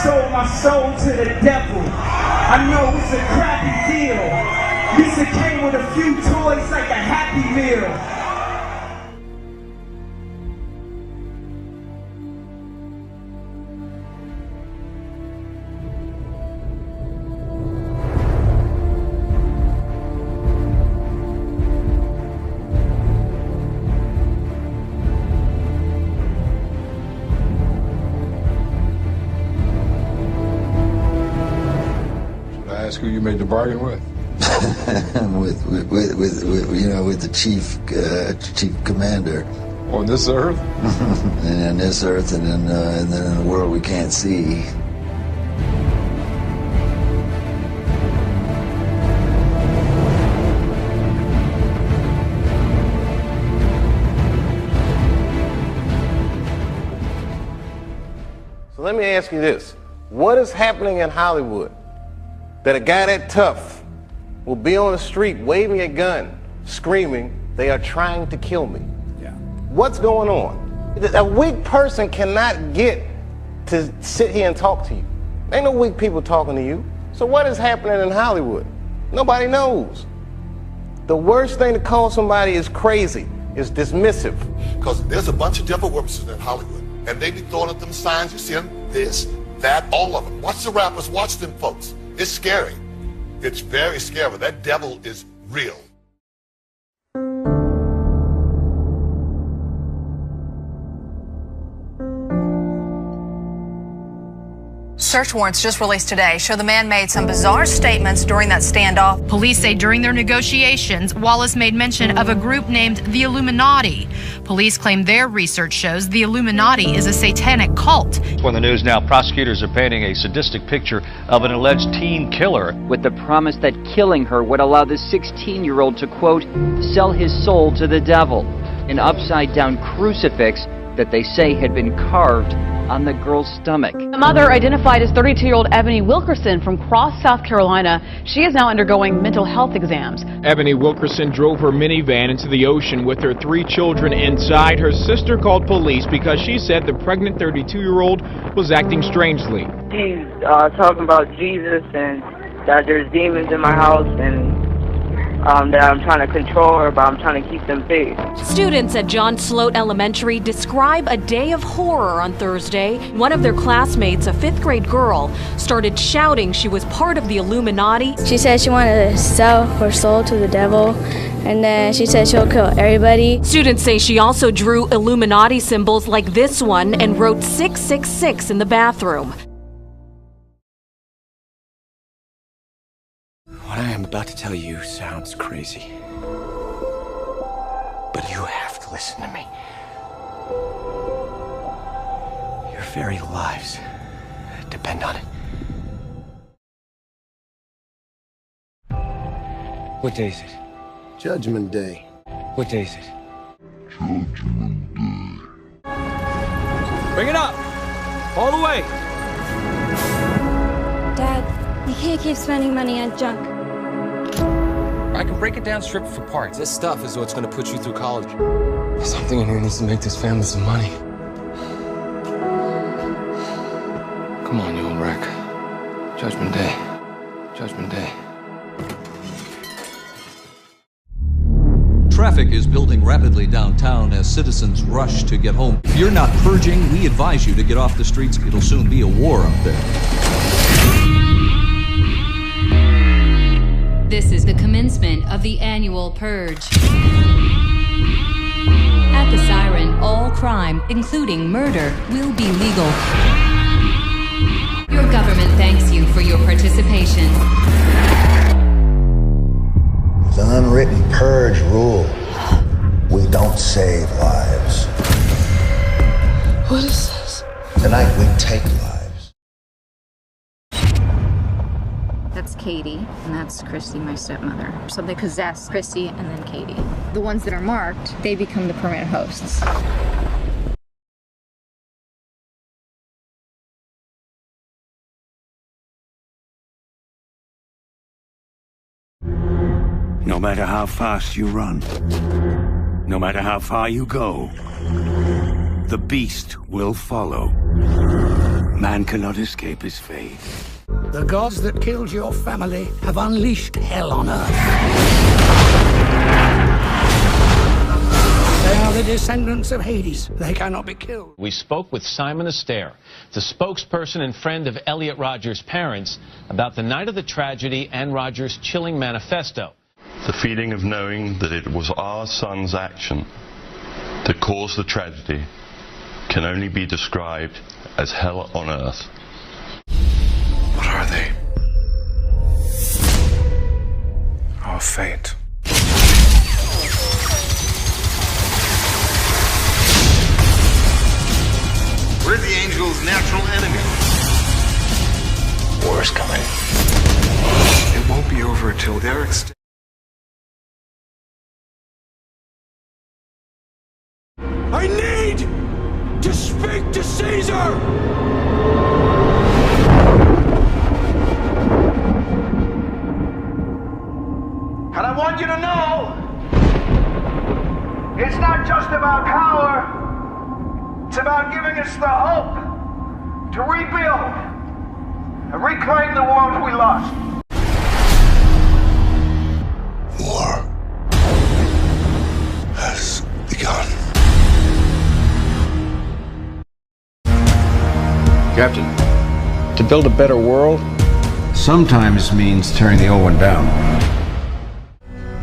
sold my soul to the devil. I know it's a crappy deal. Lisa came with a few toys like a Happy Meal. Ask who you made the bargain with. with the chief commander. On this earth? And on this earth, and then in the world we can't see. So let me ask you this. What is happening in Hollywood that a guy that tough will be on the street waving a gun, screaming, "They are trying to kill me"? Yeah. What's going on? A weak person cannot get to sit here and talk to you. Ain't no weak people talking to you. So what is happening in Hollywood? Nobody knows. The worst thing to call somebody is crazy, is dismissive. Because there's a bunch of devil worshippers in Hollywood, and they be throwing up them signs. You see them, this, that, all of them. Watch the rappers, watch them folks. It's scary. It's very scary. That devil is real. Search warrants just released today show the man made some bizarre statements during that standoff. Police say during their negotiations, Wallace made mention of a group named the Illuminati. Police claim their research shows the Illuminati is a satanic cult. For the news now, prosecutors are painting a sadistic picture of an alleged teen killer, with the promise that killing her would allow the 16-year-old to, quote, sell his soul to the devil. An upside-down crucifix that they say had been carved on the girl's stomach. The mother, identified as 32-year-old Ebony Wilkerson from Cross, South Carolina, she is now undergoing mental health exams. Ebony Wilkerson drove her minivan into the ocean with her 3 children inside. Her sister called police because she said the pregnant 32-year-old was acting strangely. She's talking about Jesus and that there's demons in my house and that I'm trying to control her, but I'm trying to keep them safe. Students at John Sloat Elementary describe a day of horror on Thursday. One of their classmates, a 5th grade girl, started shouting she was part of the Illuminati. She said she wanted to sell her soul to the devil, and then she said she'll kill everybody. Students say she also drew Illuminati symbols like this one and wrote 666 in the bathroom. What I am about to tell you sounds crazy, but you have to listen to me. Your very lives depend on it. What day is it? Judgment Day. What day is it? Judgment Day. Bring it up! All the way! Dad, you can't keep spending money on junk. I can break it down, strip it for parts. This stuff is what's going to put you through college. There's something in here needs to make this family some money. Come on, you old wreck. Judgment Day. Judgment Day. Traffic is building rapidly downtown as citizens rush to get home. If you're not purging, we advise you to get off the streets. It'll soon be a war up there. This is the commencement of the annual purge. At the siren, all crime, including murder, will be legal. Your government thanks you for your participation. The unwritten purge rule. We don't save lives. What is this? Tonight we take lives. That's Katie, and that's Christy, my stepmother. So they possess Christy and then Katie. The ones that are marked, they become the permanent hosts. No matter how fast you run, no matter how far you go, the beast will follow. Man cannot escape his fate. The gods that killed your family have unleashed hell on Earth. They are the descendants of Hades. They cannot be killed. We spoke with Simon Astaire, the spokesperson and friend of Elliot Rodgers' parents, about the night of the tragedy and Rodgers' chilling manifesto. The feeling of knowing that it was our son's action that caused the tragedy can only be described as hell on earth. What are they? Our fate. We're the Angel's natural enemy. War's coming. It won't be over until Derek's... I need to speak to Caesar! And I want you to know, it's not just about power. It's about giving us the hope to rebuild and reclaim the world we lost. War has begun. Captain, to build a better world sometimes means tearing the old one down.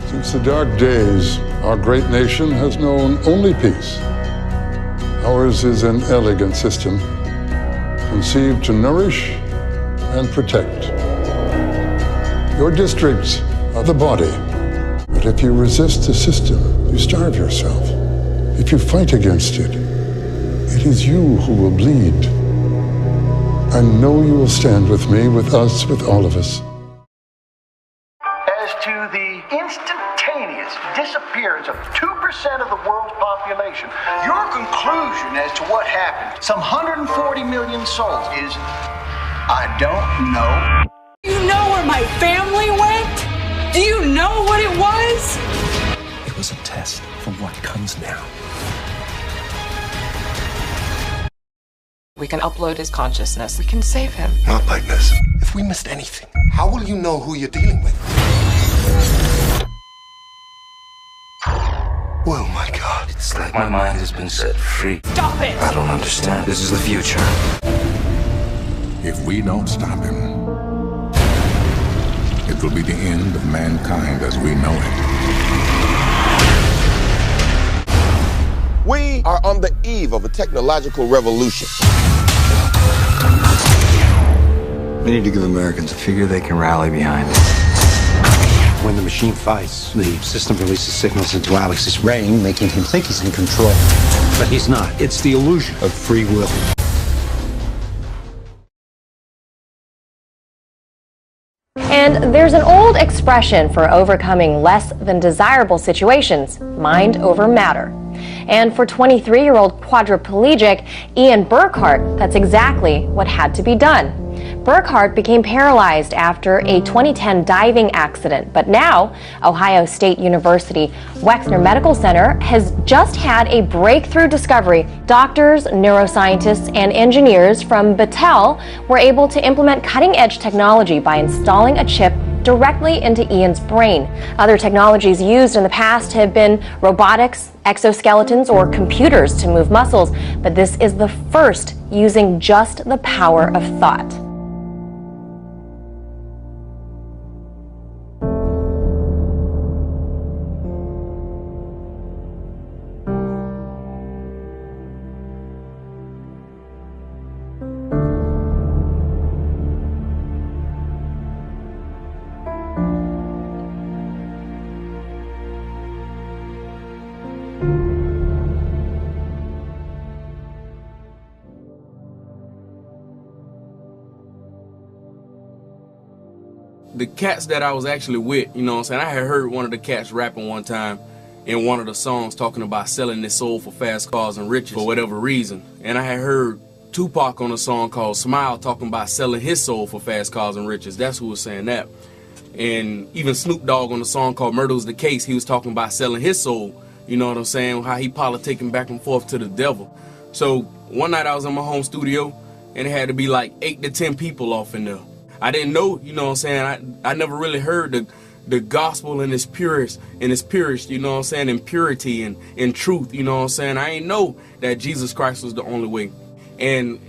Since the dark days, our great nation has known only peace. Ours is an elegant system, conceived to nourish and protect. Your districts are the body, but if you resist the system, you starve yourself. If you fight against it, it is you who will bleed. I know you will stand with me, with us, with all of us. As to the instantaneous disappearance of 2% of the world's population, your conclusion as to what happened, some 140 million souls, is, I don't know. You know where my family went? Do you know what it was? It was a test for what comes now. We can upload his consciousness. We can save him. Not like this. If we missed anything, how will you know who you're dealing with? Oh my God. It's like my mind has been set free. Stop it! I don't understand. This is the future. If we don't stop him, it will be the end of mankind as we know it. We are on the eve of a technological revolution. We need to give Americans a figure they can rally behind. When the machine fights, the system releases signals into Alex's brain, making him think he's in control. But he's not. It's the illusion of free will. And there's an old expression for overcoming less than desirable situations: mind over matter. And for 23-year-old quadriplegic Ian Burkhart, that's exactly what had to be done. Burkhart became paralyzed after a 2010 diving accident, but now Ohio State University Wexner Medical Center has just had a breakthrough discovery. Doctors, neuroscientists, and engineers from Battelle were able to implement cutting-edge technology by installing a chip directly into Ian's brain. Other technologies used in the past have been robotics, exoskeletons, or computers to move muscles, but this is the first using just the power of thought. The cats that I was actually with, you know what I'm saying, I had heard one of the cats rapping one time in one of the songs talking about selling their soul for fast cars and riches for whatever reason. And I had heard Tupac on a song called Smile talking about selling his soul for fast cars and riches. That's who was saying that. And even Snoop Dogg on a song called Murder Was the Case, he was talking about selling his soul, you know what I'm saying, how he politicking back and forth to the devil. So one night I was in my home studio and it had to be like 8 to 10 people off in there. I didn't know, you know what I'm saying, I never really heard the gospel in its purest, you know what I'm saying, in purity and in truth, you know what I'm saying. I ain't know that Jesus Christ was the only way. And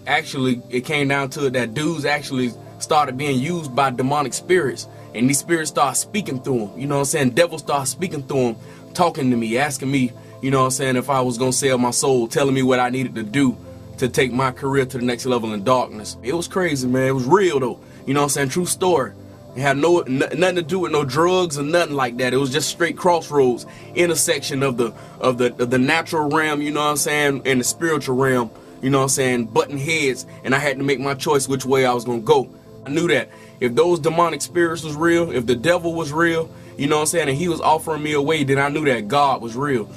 actually, it came down to it that dudes actually started being used by demonic spirits, and these spirits started speaking through them, you know what I'm saying. Devils started speaking through them, talking to me, asking me, you know what I'm saying, if I was gonna sell my soul, telling me what I needed to do to take my career to the next level in darkness. It was crazy, man. It was real though, you know what I'm saying. True story. It had nothing to do with no drugs or nothing like that. It was just straight crossroads, intersection of the natural realm, you know what I'm saying, and the spiritual realm, you know what I'm saying, butting heads, and I had to make my choice which way I was gonna go. I knew that if those demonic spirits was real, if the devil was real, you know what I'm saying, and he was offering me a way, then I knew that God was real.